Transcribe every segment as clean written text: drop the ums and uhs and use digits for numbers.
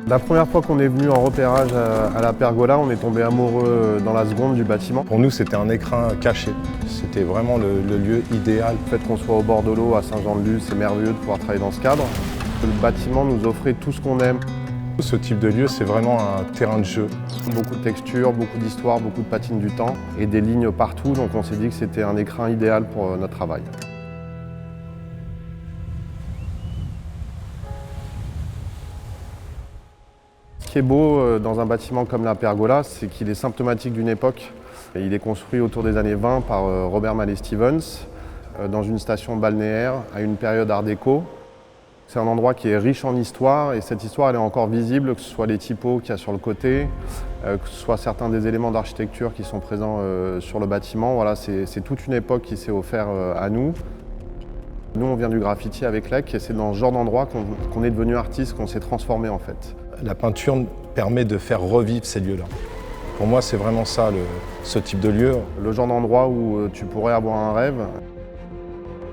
La première fois qu'on est venu en repérage à la Pergola, on est tombé amoureux dans la seconde du bâtiment. Pour nous, c'était un écrin caché. C'était vraiment le lieu idéal. Le fait qu'on soit au bord de l'eau à Saint-Jean-de-Luz, c'est merveilleux de pouvoir travailler dans ce cadre. Le bâtiment nous offrait tout ce qu'on aime. Ce type de lieu, c'est vraiment un terrain de jeu. Beaucoup de textures, beaucoup d'histoire, beaucoup de patine du temps et des lignes partout. Donc on s'est dit que c'était un écrin idéal pour notre travail. Ce qui est beau dans un bâtiment comme la Pergola, c'est qu'il est symptomatique d'une époque. Il est construit autour des années 20 par Robert Mallet Stevens, dans une station balnéaire à une période art déco. C'est un endroit qui est riche en histoire et cette histoire elle est encore visible, que ce soit les typos qu'il y a sur le côté, que ce soit certains des éléments d'architecture qui sont présents sur le bâtiment. Voilà, c'est toute une époque qui s'est offerte à nous. Nous, on vient du graffiti avec Lec et c'est dans ce genre d'endroit qu'on est devenu artiste, qu'on s'est transformé en fait. La peinture permet de faire revivre ces lieux-là. Pour moi, c'est vraiment ça, ce type de lieu. Le genre d'endroit où tu pourrais avoir un rêve,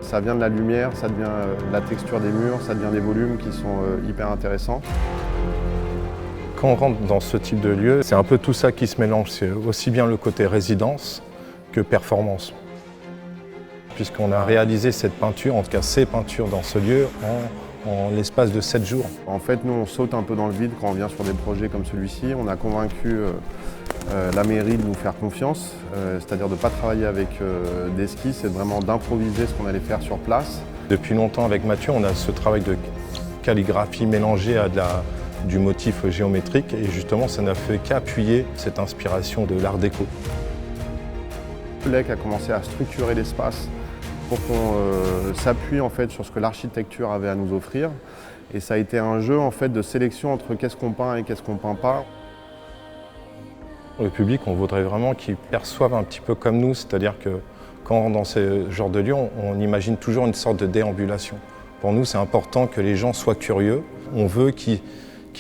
ça vient de la lumière, ça devient de la texture des murs, ça devient des volumes qui sont hyper intéressants. Quand on rentre dans ce type de lieu, c'est un peu tout ça qui se mélange. C'est aussi bien le côté résidence que performance. Puisqu'on a réalisé cette peinture, en tout cas ces peintures dans ce lieu, en l'espace de 7 jours. En fait, nous, on saute un peu dans le vide quand on vient sur des projets comme celui-ci. On a convaincu la mairie de nous faire confiance, c'est-à-dire de ne pas travailler avec des skis, c'est vraiment d'improviser ce qu'on allait faire sur place. Depuis longtemps, avec Mathieu, on a ce travail de calligraphie mélangé à du motif géométrique et justement, ça n'a fait qu'appuyer cette inspiration de l'art déco. Lec a commencé à structurer l'espace pour qu'on s'appuie en fait sur ce que l'architecture avait à nous offrir. Et ça a été un jeu en fait de sélection entre qu'est-ce qu'on peint et qu'est-ce qu'on peint pas. Le public, on voudrait vraiment qu'ils perçoivent un petit peu comme nous, c'est-à-dire que quand on rentre dans ce genre de lieu, on imagine toujours une sorte de déambulation. Pour nous, c'est important que les gens soient curieux. On veut qu'ils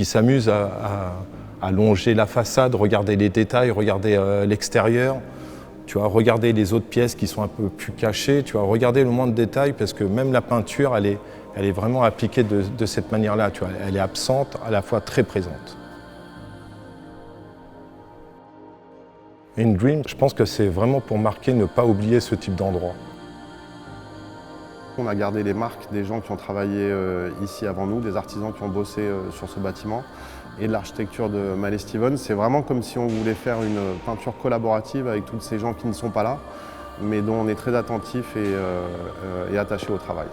s'amusent à longer la façade, regarder les détails, regarder l'extérieur. Tu vois, regarder les autres pièces qui sont un peu plus cachées, tu vois, regarder le moins de détails parce que même la peinture, elle est vraiment appliquée de cette manière-là. Tu vois, elle est absente, à la fois très présente. In Dream, je pense que c'est vraiment pour marquer, ne pas oublier ce type d'endroit. On a gardé les marques des gens qui ont travaillé ici avant nous, des artisans qui ont bossé sur ce bâtiment et de l'architecture de Mallet Stevens. C'est vraiment comme si on voulait faire une peinture collaborative avec tous ces gens qui ne sont pas là, mais dont on est très attentif et attaché au travail.